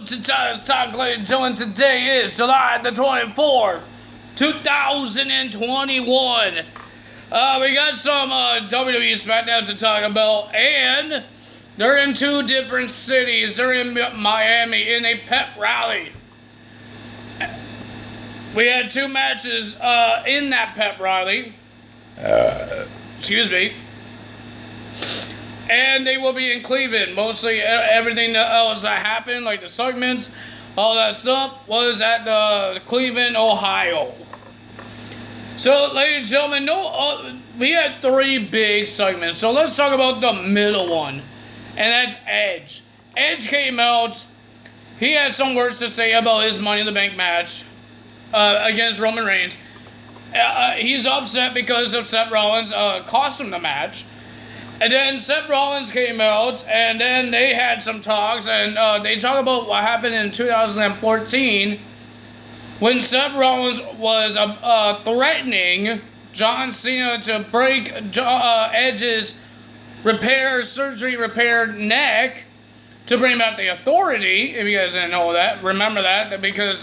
To Talk, ladies and gentlemen, today is July the 24th, 2021. We got some WWE Smackdown to talk about, and they're in two different cities. They're in Miami in a pep rally. We had two matches in that pep rally. Excuse me. And they will be in Cleveland. Mostly everything else that happened, like the segments, all that stuff, was at the Cleveland, Ohio. So, ladies and gentlemen, we had three big segments. So let's talk about the middle one, and that's Edge. Edge came out. He had some words to say about his Money in the Bank match against Roman Reigns. He's upset because of Seth Rollins cost him the match. And then Seth Rollins came out, and then they had some talks, and they talk about what happened in 2014 when Seth Rollins was threatening John Cena to break Edge's surgery repaired neck to bring back the Authority. If you guys didn't know that, remember that because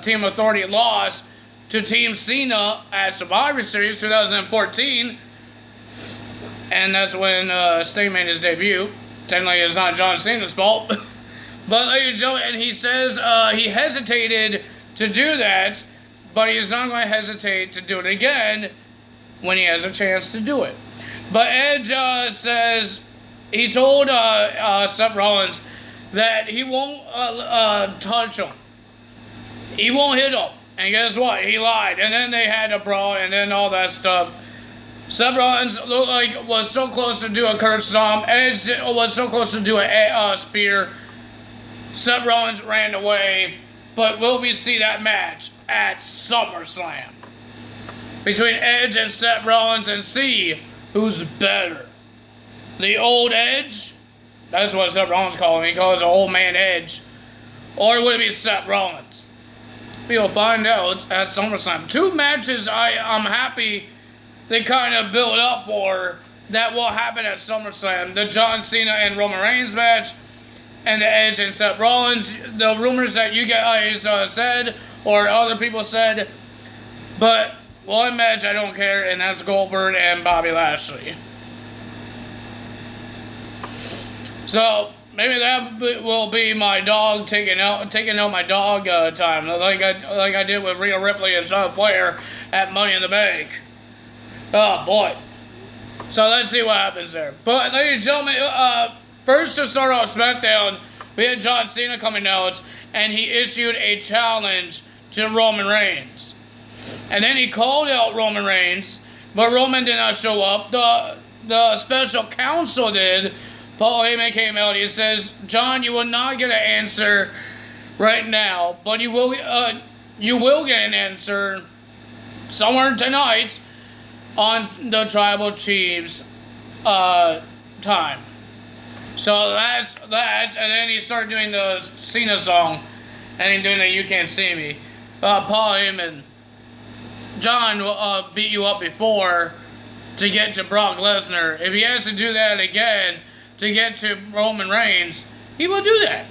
Team Authority lost to Team Cena at Survivor Series 2014. And that's when Sting made his debut. Technically, it's not John Cena's fault. But, ladies and gentlemen, and he says he hesitated to do that, but he's not going to hesitate to do it again when he has a chance to do it. But Edge says he told Seth Rollins that he won't touch him. He won't hit him. And guess what? He lied. And then they had a brawl and then all that stuff. Seth Rollins looked like was so close to do a curse stomp. Edge was so close to do a spear. Seth Rollins ran away. But will we see that match at SummerSlam between Edge and Seth Rollins and see who's better? The old Edge? That's what Seth Rollins calls him. He calls the old man Edge. Or would it be Seth Rollins? We'll find out at SummerSlam. Two matches I'm happy they kind of build up for that will happen at SummerSlam. The John Cena and Roman Reigns match, and the Edge and Seth Rollins. The rumors that you guys said, or other people said. But one match I don't care, and that's Goldberg and Bobby Lashley. So maybe that will be my dog taking out my dog time, like I did with Rhea Ripley and Charlotte Flair at Money in the Bank. Oh, boy. So, let's see what happens there. But, ladies and gentlemen, first to start off SmackDown, we had John Cena coming out, and he issued a challenge to Roman Reigns. And then he called out Roman Reigns, but Roman did not show up. The special counsel did. Paul Heyman came out. He says, John, you will not get an answer right now, but you will get an answer somewhere tonight on the Tribal Chiefs time. So that's and then he started doing the Cena song, and he doing the You Can't See Me. Paul Heyman, John beat you up before to get to Brock Lesnar. If he has to do that again to get to Roman Reigns, he will do that.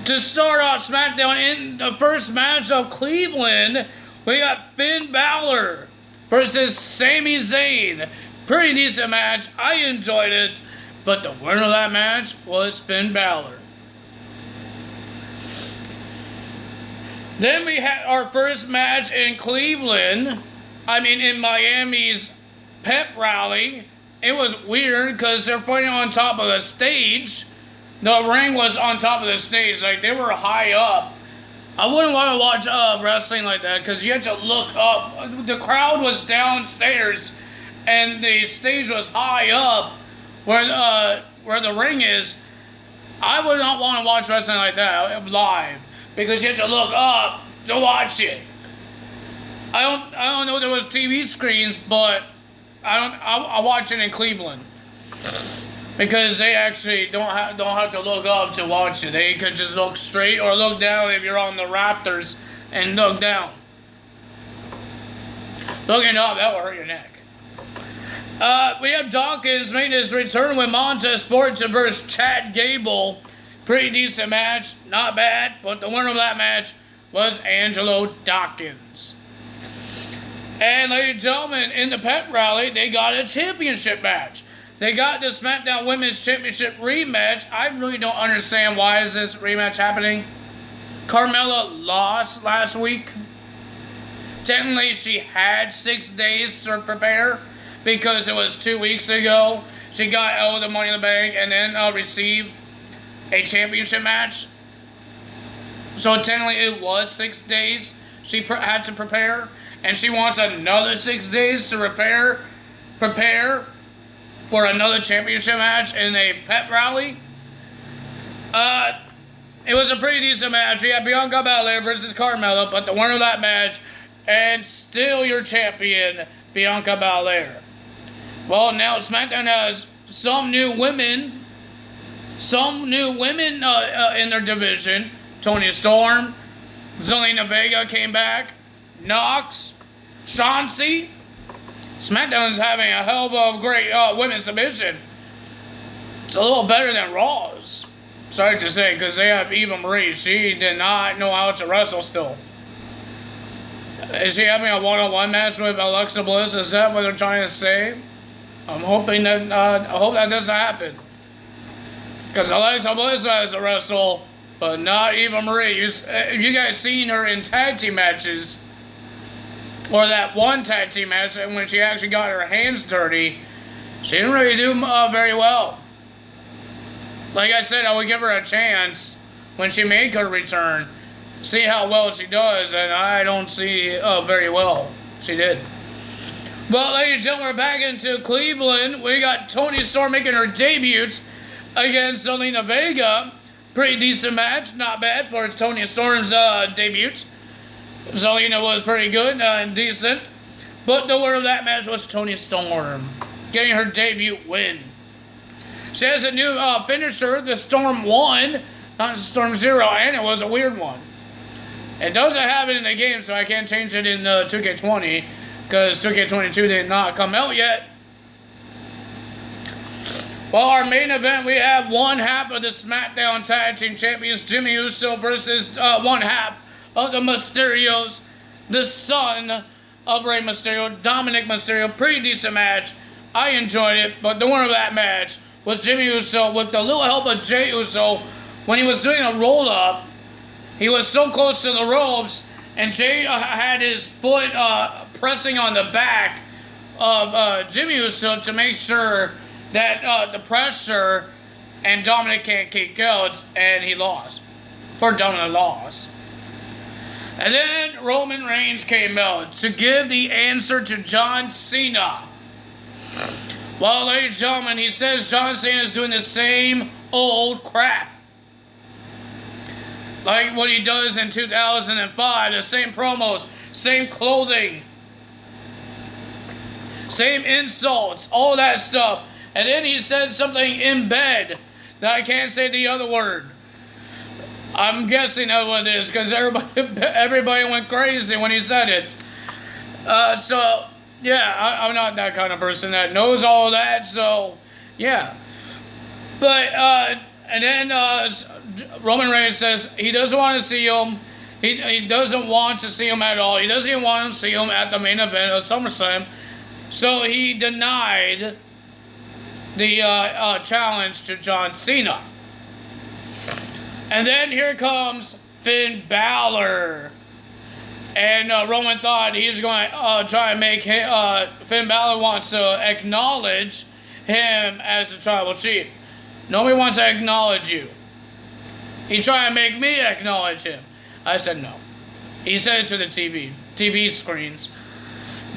To start off SmackDown in the first match of Cleveland, we got Finn Balor versus Sami Zayn. Pretty decent match. I enjoyed it. But the winner of that match was Finn Balor. Then we had our first match in in Miami's pep rally. It was weird because they're fighting on top of the stage. The ring was on top of the stage. Like, they were high up. I wouldn't want to watch wrestling like that because you had to look up. The crowd was downstairs, and the stage was high up where the ring is. I would not want to watch wrestling like that live because you have to look up to watch it. I don't know if there was TV screens, but I watch it in Cleveland. Because they actually don't have to look up to watch it. They could just look straight or look down if you're on the Raptors and look down. Looking up, that will hurt your neck. We have Dawkins making his return with Montez Ford versus Chad Gable Pretty decent match, not bad, but the winner of that match was Angelo Dawkins. And ladies and gentlemen, in the pep rally, they got a championship match. They got the Smackdown Women's Championship rematch. I really don't understand why is this rematch happening. Carmella lost last week. Technically, she had 6 days to prepare because it was 2 weeks ago. She got out of the Money in the Bank and then received a championship match. So technically, it was 6 days she had to prepare. And she wants another 6 days to prepare for another championship match in a pep rally. It was a pretty decent match. We had Bianca Belair versus Carmella, but the winner of that match, and still your champion, Bianca Belair. Well, now SmackDown has some new women in their division. Toni Storm, Zelina Vega came back, Nox, Chauncey. SmackDown's having a hell of a great women's division. It's a little better than Raw's. Sorry to say, because they have Eva Marie. She did not know how to wrestle still. Is she having a one-on-one match with Alexa Bliss? Is that what they're trying to say? I'm hoping that I hope that doesn't happen. Because Alexa Bliss has to wrestle, but not Eva Marie. You guys seen her in tag team matches, or that one tag team match, and when she actually got her hands dirty, she didn't really do very well. Like I said, I would give her a chance when she make her return, see how well she does, and I don't see very well she did. But ladies and gentlemen, we're back into Cleveland. We got Toni Storm making her debut against Zelina Vega. Pretty decent match, not bad for Toni Storm's debut. Zelina was pretty good and decent, but the winner of that match was Toni Storm, getting her debut win. She has a new finisher, the Storm 1, not Storm 0, and it was a weird one. It doesn't have it in the game, so I can't change it in 2K20, because 2K22 did not come out yet. Well, our main event, we have one half of the SmackDown Tag Team Champions, Jimmy Uso, versus one half of the Mysterios, the son of Rey Mysterio, Dominic Mysterio. Pretty decent match. I enjoyed it, but the winner of that match was Jimmy Uso with the little help of Jey Uso. When he was doing a roll-up, he was so close to the ropes, and Jey had his foot pressing on the back of Jimmy Uso to make sure that the pressure and Dominic can't kick out, and he lost. Poor Dominic lost. And then Roman Reigns came out to give the answer to John Cena. Well, ladies and gentlemen, he says John Cena is doing the same old crap. Like what he does in 2005, the same promos, same clothing, same insults, all that stuff. And then he said something in bed that I can't say the other word. I'm guessing that's what it is, because everybody went crazy when he said it. So, yeah, I'm not that kind of person that knows all that, so, yeah. But, and then Roman Reigns says he doesn't want to see him. He doesn't want to see him at all. He doesn't even want to see him at the main event of SummerSlam. So he denied the challenge to John Cena. And then here comes Finn Balor. And Roman thought he's going to try and make him, Finn Balor wants to acknowledge him as the tribal chief. Nobody wants to acknowledge you. He tried to make me acknowledge him. I said no. He said it to the TV screens.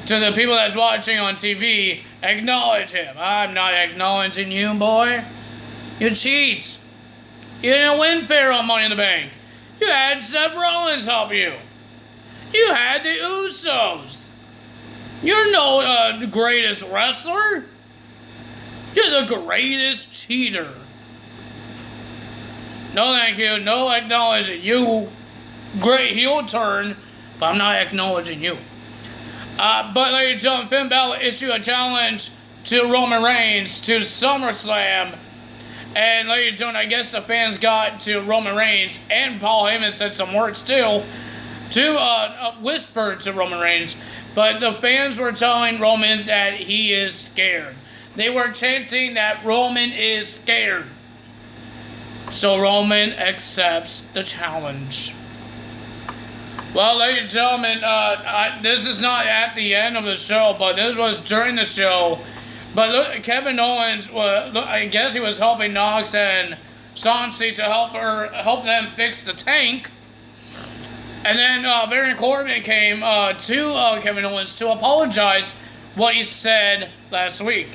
To the people that's watching on TV, acknowledge him. I'm not acknowledging you, boy. You cheat. You didn't win fair on Money in the Bank. You had Seth Rollins help you. You had the Usos. You're no greatest wrestler. You're the greatest cheater. No thank you. No acknowledging you. Great heel turn, but I'm not acknowledging you. But ladies and gentlemen, Finn Balor issued a challenge to Roman Reigns to SummerSlam. And ladies and gentlemen, I guess the fans got to Roman Reigns, and Paul Heyman said some words too, to whisper to Roman Reigns. But the fans were telling Roman that he is scared. They were chanting that Roman is scared. So Roman accepts the challenge. Well, ladies and gentlemen, this is not at the end of the show, but this was during the show. But look, Kevin Owens, I guess he was helping Knox and Chauncey to help them fix the tank. And then Baron Corbin came to Kevin Owens to apologize what he said last week,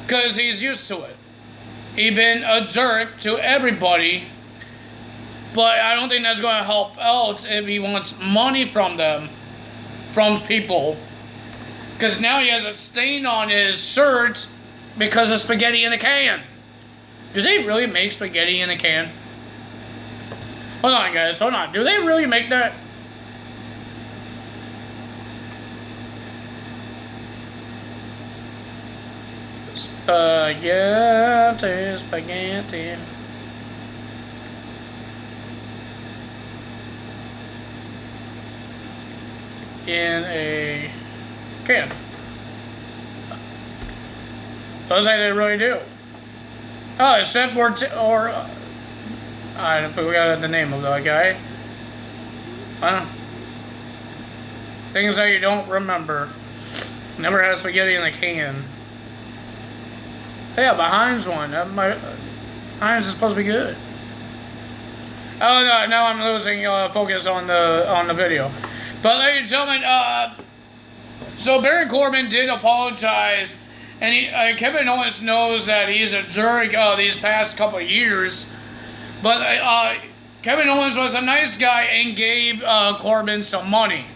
because he's used to it. He's been a jerk to everybody, but I don't think that's going to help else if he wants money from them, from people. Because now he has a stain on his shirt because of spaghetti in a can. Do they really make spaghetti in a can? Hold on, guys. Hold on. Do they really make that? Spaghetti, spaghetti. In a can. Looks like they really do. Oh, Chef I forgot the name of that guy. Things that you don't remember. Never had spaghetti in a can. Yeah, but Heinz one. Heinz is supposed to be good. Oh no! Now I'm losing focus on the video. But ladies and gentlemen, so Baron Corbin did apologize, and Kevin Owens knows that he's a jerk these past couple of years. But Kevin Owens was a nice guy and gave Corbin some money.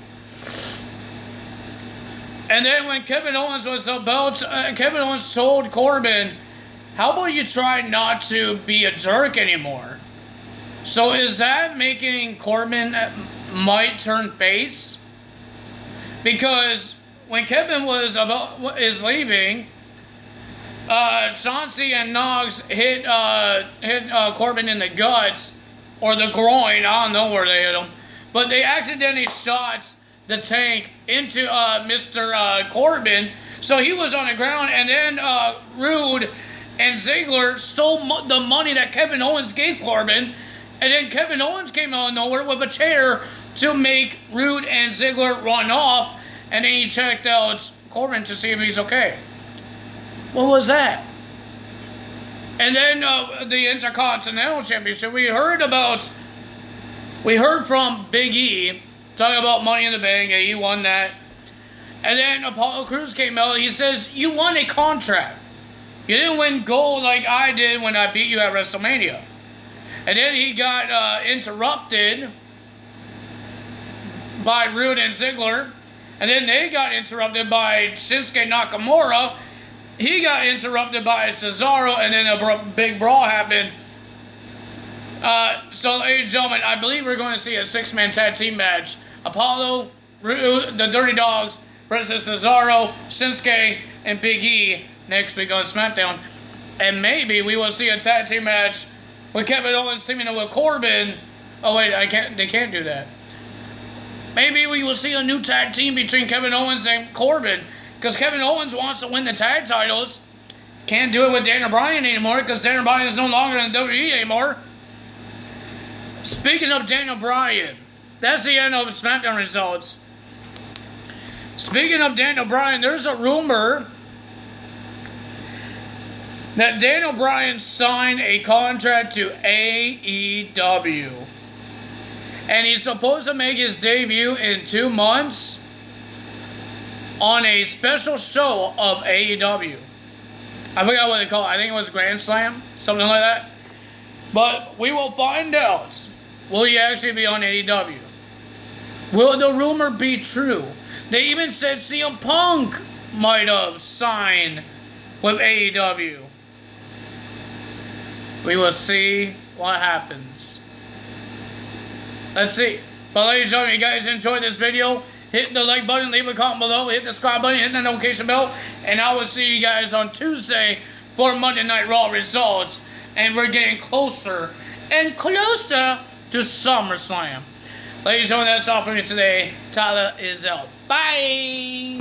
And then when Kevin Owens was about, Kevin Owens told Corbin, "How about you try not to be a jerk anymore?" So is that making Corbin might turn face? Because when Kevin is leaving, Chauncey and Knox hit Corbin in the guts or the groin. I don't know where they hit him, but they accidentally shot the tank into Mr. Corbin, so he was on the ground. And then Rude and Ziggler stole the money that Kevin Owens gave Corbin, and then Kevin Owens came out of nowhere with a chair to make Rude and Ziggler run off. And then he checked out Corbin to see if he's okay. What was that? And then the Intercontinental Championship, we heard from Big E talking about Money in the Bank, and he won that. And then Apollo Crews came out, he says, "You won a contract. You didn't win gold like I did when I beat you at WrestleMania." And then he got interrupted by Rude and Ziggler. And then they got interrupted by Shinsuke Nakamura. He got interrupted by Cesaro, and then a big brawl happened. So, ladies and gentlemen, I believe we're going to see a six-man tag team match. Apollo, Rude, the Dirty Dogs versus Cesaro, Shinsuke, and Big E next week on SmackDown. And maybe we will see a tag team match with Kevin Owens teaming up with Corbin. Oh wait, they can't do that. Maybe we will see a new tag team between Kevin Owens and Corbin, because Kevin Owens wants to win the tag titles. Can't do it with Daniel Bryan anymore, because Daniel Bryan is no longer in WWE anymore. Speaking of Daniel Bryan, that's the end of SmackDown results. Speaking of Daniel Bryan, there's a rumor that Daniel Bryan signed a contract to AEW. And he's supposed to make his debut in 2 months on a special show of AEW. I forgot what they call it. I think it was Grand Slam, something like that. But we will find out. Will he actually be on AEW? Will the rumor be true? They even said CM Punk might have signed with AEW. We will see what happens. Let's see. But ladies and gentlemen, if you guys enjoyed this video, hit the like button, leave a comment below, hit the subscribe button, hit the notification bell, and I will see you guys on Tuesday for Monday Night Raw results and we're getting closer and closer to SummerSlam. Ladies and gentlemen, that's all for me today. Tyler is out. Bye!